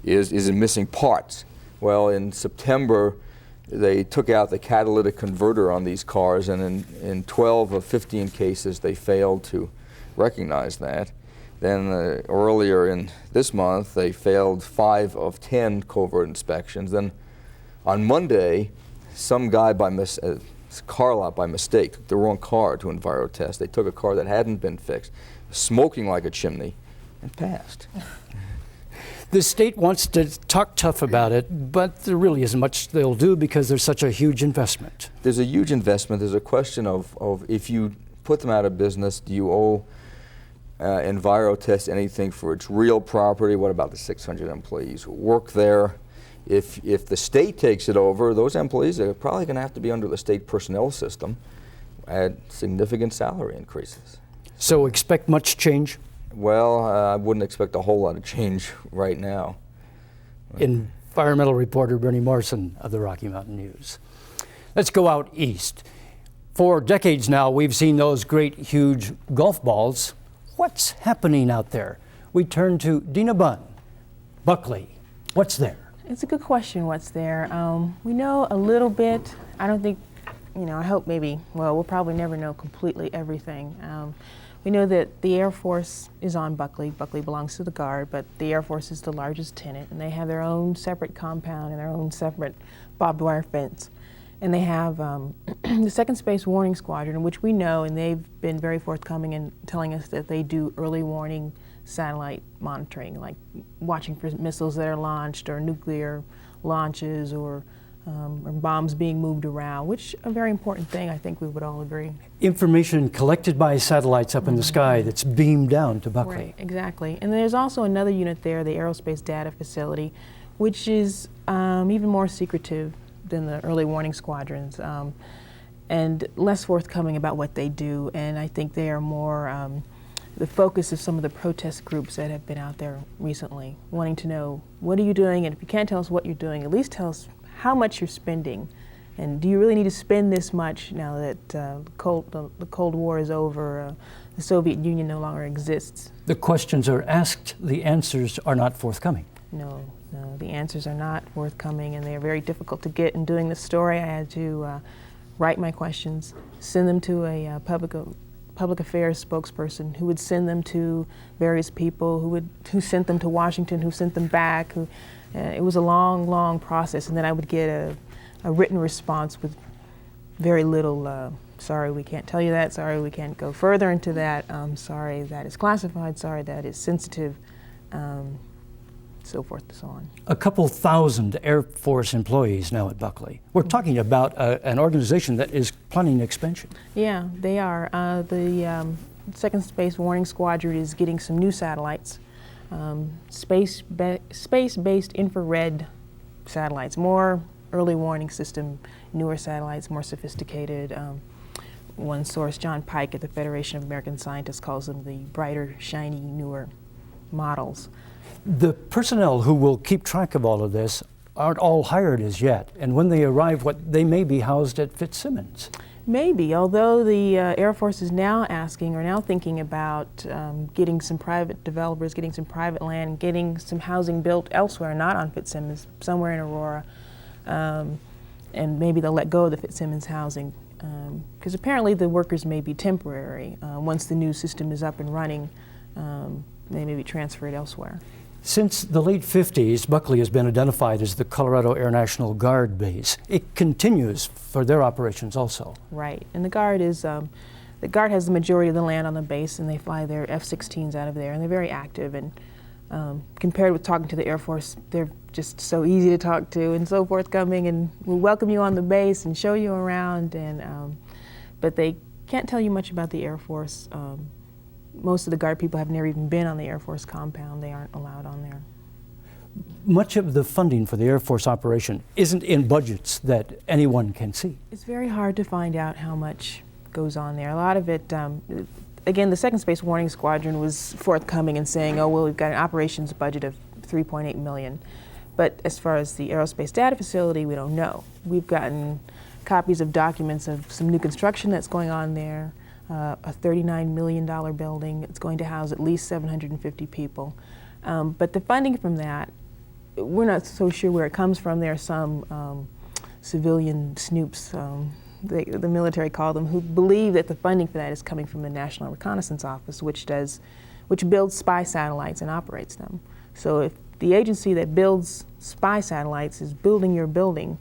is in missing parts. Well, in September, they took out the catalytic converter on these cars, and in 12 of 15 cases, they failed to recognize that. Then earlier in this month, they failed 5 of 10 covert inspections. Then on Monday, some guy car lot by mistake took the wrong car to enviro test. They took a car that hadn't been fixed, smoking like a chimney, and passed. The state wants to talk tough about it, but there really isn't much they'll do because there's such a huge investment. There's a huge investment. There's a question of if you put them out of business, do you owe EnviroTest anything for its real property? What about the 600 employees who work there? If the state takes it over, those employees are probably going to have to be under the state personnel system at significant salary increases. So expect much change? Well, I wouldn't expect a whole lot of change right now. Environmental reporter Berny Morson of the Rocky Mountain News. Let's go out east. For decades now, we've seen those great, huge golf balls. What's happening out there? We turn to Dina Bunn. Buckley, what's there? It's a good question, what's there. We know a little bit. I don't think, I hope maybe, we'll probably never know completely everything. We know that the Air Force is on Buckley. Buckley belongs to the Guard, but the Air Force is the largest tenant, and they have their own separate compound and their own separate barbed wire fence. And they have the Second Space Warning Squadron, which we know, and they've been very forthcoming in telling us that they do early warning satellite monitoring, like watching for missiles that are launched or nuclear launches or bombs being moved around, which a very important thing, I think we would all agree. Information collected by satellites up in the sky that's beamed down to Buckley. Right, exactly. And there's also another unit there, the Aerospace Data Facility, which is even more secretive than the early warning squadrons and less forthcoming about what they do. And I think they are more the focus of some of the protest groups that have been out there recently, wanting to know, what are you doing? And if you can't tell us what you're doing, at least tell us how much you're spending. And do you really need to spend this much now that the Cold War is over, the Soviet Union no longer exists? The questions are asked, the answers are not forthcoming. No, the answers are not forthcoming, and they are very difficult to get. In doing this story, I had to write my questions, send them to a public affairs spokesperson who would send them to various people who sent them to Washington, who sent them back. It was a long, long process, and then I would get a written response with very little, sorry, we can't tell you that, sorry, we can't go further into that, sorry, that is classified, sorry, that is sensitive, so forth and so on. A couple thousand Air Force employees now at Buckley. We're talking about an organization that is planning expansion. Yeah, they are. The Second Space Warning Squadron is getting some new satellites, space-based infrared satellites, more early warning system, newer satellites, more sophisticated. One source, John Pike at the Federation of American Scientists, calls them the brighter, shiny, newer models. The personnel who will keep track of all of this aren't all hired as yet, and when they arrive, they may be housed at Fitzsimmons. Maybe, although the Air Force is now thinking about getting some private developers, getting some private land, getting some housing built elsewhere, not on Fitzsimmons, somewhere in Aurora, and maybe they'll let go of the Fitzsimmons housing, because apparently the workers may be temporary. Once the new system is up and running, they may be transferred elsewhere. Since the late 50s, Buckley has been identified as the Colorado Air National Guard base. It continues for their operations also. Right, and the Guard has the majority of the land on the base, and they fly their F-16s out of there, and they're very active. And compared with talking to the Air Force, they're just so easy to talk to and so forthcoming, and we'll welcome you on the base and show you around. And but they can't tell you much about the Air Force. Most of the Guard people have never even been on the Air Force compound. They aren't allowed on there. Much of the funding for the Air Force operation isn't in budgets that anyone can see. It's very hard to find out how much goes on there. A lot of it, again, the Second Space Warning Squadron was forthcoming and saying, oh, well, we've got an operations budget of $3.8 million. But as far as the Aerospace Data Facility, we don't know. We've gotten copies of documents of some new construction that's going on there. A $39 million building. It's going to house at least 750 people. But the funding from that we're not so sure where it comes from. There are some civilian snoops, the military call them, who believe that the funding for that is coming from the National Reconnaissance Office, which builds spy satellites and operates them. So if the agency that builds spy satellites is building your building,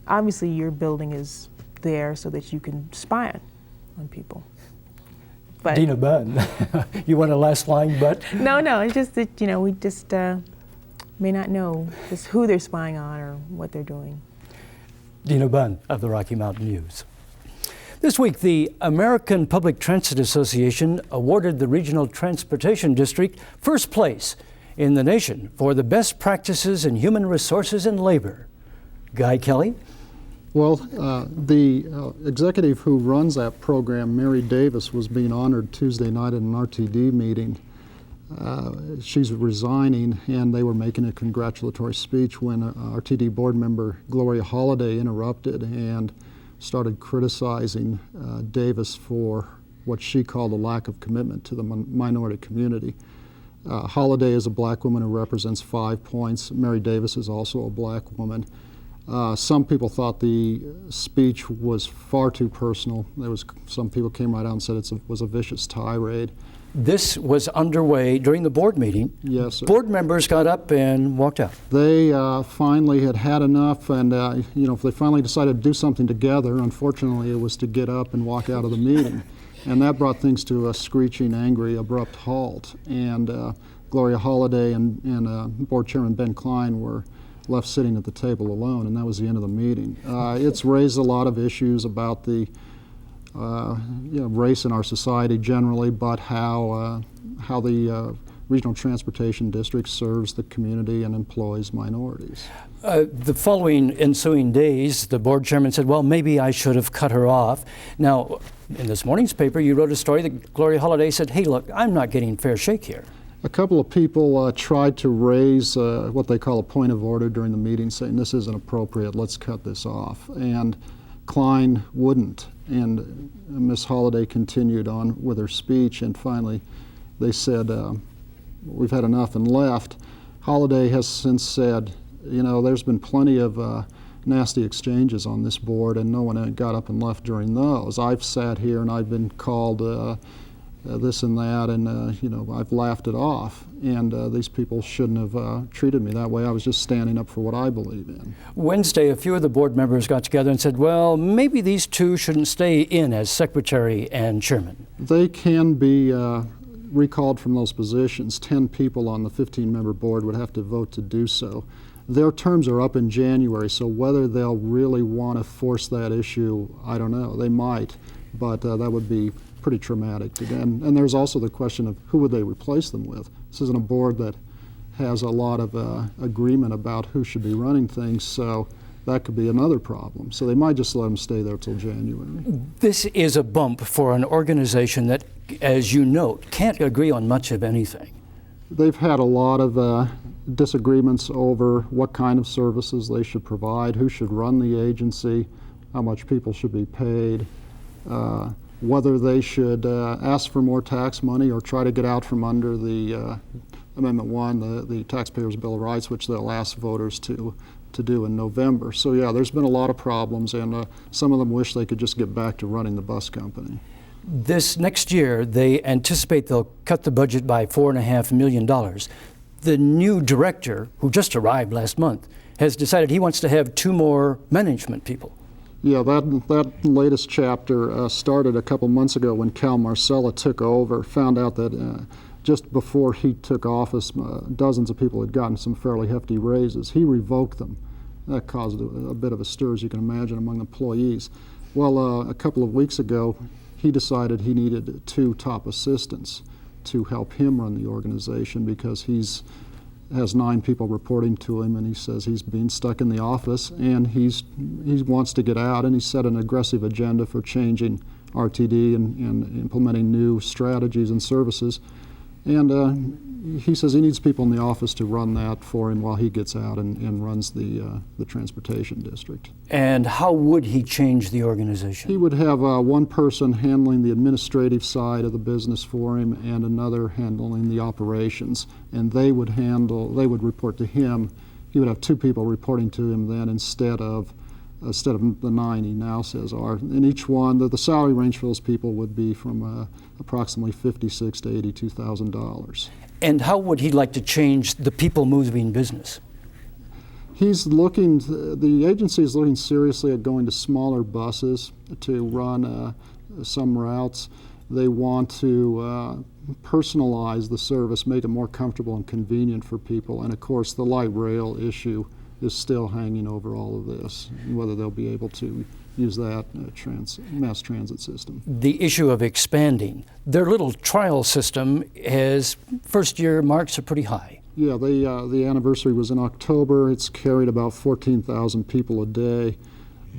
obviously your building is there so that you can spy on people. But Dina Bunn, you want a last line, but? No, it's just that, we just may not know just who they're spying on or what they're doing. Dina Bunn of the Rocky Mountain News. This week, the American Public Transit Association awarded the Regional Transportation District first place in the nation for the best practices in human resources and labor. Guy Kelly? Well, the executive who runs that program, Mary Davis, was being honored Tuesday night at an RTD meeting. She's resigning, and they were making a congratulatory speech when RTD board member Gloria Holliday interrupted and started criticizing Davis for what she called a lack of commitment to the minority community. Holliday is a black woman who represents 5 points. Mary Davis is also a black woman. Some people thought the speech was far too personal. Some people came right out and said it was a vicious tirade. This was underway during the board meeting. Yes, sir. Board members got up and walked out. They finally had enough, and if they finally decided to do something together, unfortunately it was to get up and walk out of the meeting. And that brought things to a screeching, angry, abrupt halt. And Gloria Holliday and board chairman Ben Klein were left sitting at the table alone, and that was the end of the meeting. It's raised a lot of issues about the race in our society generally, but how the Regional Transportation District serves the community and employs minorities. The following ensuing days, the board chairman said, well, maybe I should have cut her off. Now, in this morning's paper, you wrote a story that Gloria Holliday said, hey, look, I'm not getting fair shake here. A couple of people tried to raise what they call a point of order during the meeting, saying this isn't appropriate, let's cut this off. And Klein wouldn't, and Ms. Holliday continued on with her speech, and finally they said, we've had enough, and left. Holliday has since said, there's been plenty of nasty exchanges on this board, and no one got up and left during those. I've sat here and I've been called this and that, and I've laughed it off, and these people shouldn't have treated me that way. I was just standing up for what I believe in. Wednesday, a few of the board members got together and said, well, maybe these two shouldn't stay in as secretary and chairman. They can be recalled from those positions. 10 people on the 15-member board would have to vote to do so. Their terms are up in January, so whether they'll really want to force that issue, I don't know. They might, but that would be pretty traumatic. And there's also the question of who would they replace them with. This isn't a board that has a lot of agreement about who should be running things, so that could be another problem. So they might just let them stay there till January. This is a bump for an organization that, as you note, can't agree on much of anything. They've had a lot of disagreements over what kind of services they should provide, who should run the agency, how much people should be paid, whether they should ask for more tax money or try to get out from under the Amendment 1, the Taxpayers' Bill of Rights, which they'll ask voters to do in November. So yeah, there's been a lot of problems, and some of them wish they could just get back to running the bus company. This next year, they anticipate they'll cut the budget by $4.5 million. The new director, who just arrived last month, has decided he wants to have 2 more management people. Yeah, that latest chapter started a couple months ago when Cal Marcella took over, found out that just before he took office, dozens of people had gotten some fairly hefty raises. He revoked them. That caused a bit of a stir, as you can imagine, among employees. Well, a couple of weeks ago, he decided he needed 2 top assistants to help him run the organization because has 9 people reporting to him, and he says he's being stuck in the office, and he wants to get out, and he set an aggressive agenda for changing RTD and implementing new strategies and services. And he says he needs people in the office to run that for him while he gets out and runs the transportation district. And how would he change the organization? He would have one person handling the administrative side of the business for him and another handling the operations. And they would report to him he would have 2 people reporting to him then instead of the 9 he now says are. And each one, the salary range for those people would be from approximately $56,000 to $82,000. And how would he like to change the people moving business? The agency is looking seriously at going to smaller buses to run some routes. They want to personalize the service, make it more comfortable and convenient for people. And of course, the light rail issue is still hanging over all of this, whether they'll be able to use that mass transit system. The issue of expanding. Their little trial system has first-year marks are pretty high. Yeah, the anniversary was in October. It's carried about 14,000 people a day,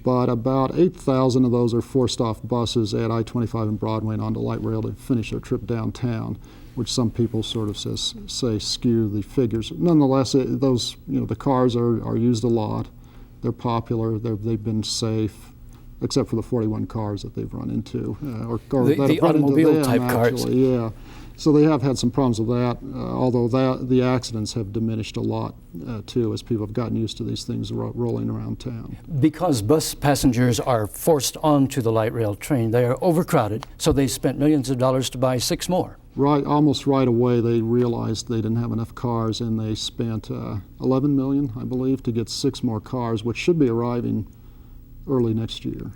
but about 8,000 of those are forced off buses at I-25 and Broadway and onto light rail to finish their trip downtown, which some people sort of say skew the figures. Nonetheless, the cars are used a lot. They're popular. They've been safe, except for the 41 cars that they've run into, the automobile type cars. Yeah. So they have had some problems with that, although the accidents have diminished a lot too, as people have gotten used to these things rolling around town. Because bus passengers are forced onto the light rail train, they are overcrowded, so they spent millions of dollars to buy 6 more. Right, almost right away they realized they didn't have enough cars, and they spent $11 million, I believe, to get 6 more cars, which should be arriving early next year.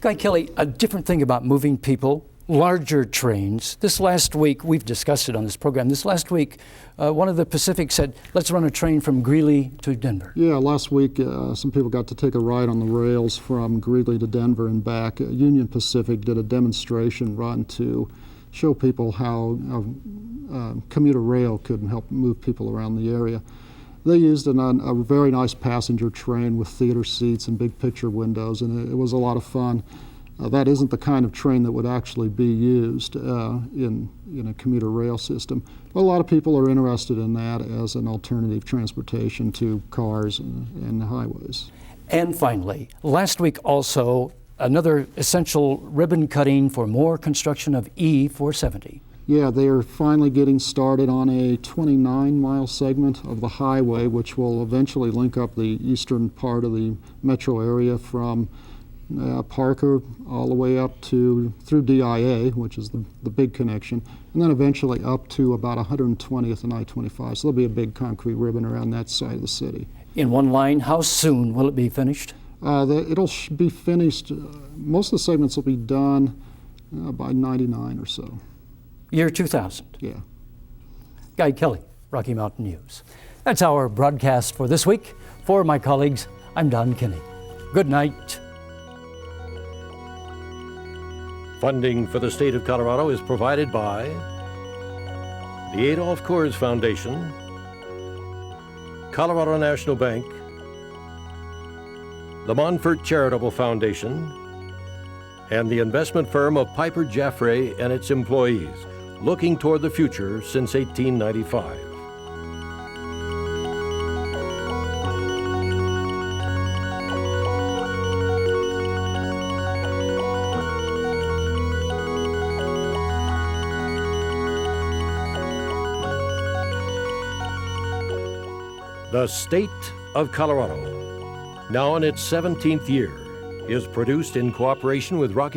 Guy Kelly, a different thing about moving people, larger trains. This last week, we've discussed it on this program, this last week, one of the Pacific said, let's run a train from Greeley to Denver. Yeah, last week some people got to take a ride on the rails from Greeley to Denver and back. Union Pacific did a demonstration run to show people how commuter rail could help move people around the area. They used a very nice passenger train with theater seats and big picture windows, and it was a lot of fun. That isn't the kind of train that would actually be used in a commuter rail system. But a lot of people are interested in that as an alternative transportation to cars and highways. And finally, last week also, another essential ribbon cutting for more construction of E-470. Yeah, they are finally getting started on a 29-mile segment of the highway, which will eventually link up the eastern part of the metro area from Parker all the way up through DIA, which is the big connection, and then eventually up to about 120th and I-25. So there'll be a big concrete ribbon around that side of the city. In one line, how soon will it be finished? It'll be finished, most of the segments will be done by 99 or so. Year 2000. Yeah. Guy Kelly, Rocky Mountain News. That's our broadcast for this week. For my colleagues, I'm Don Kinney. Good night. Funding for the state of Colorado is provided by the Adolph Coors Foundation, Colorado National Bank, the Monfort Charitable Foundation, and the investment firm of Piper Jaffray and its employees, looking toward the future since 1895. The State of Colorado, now in its 17th year, is produced in cooperation with Rocky Mountain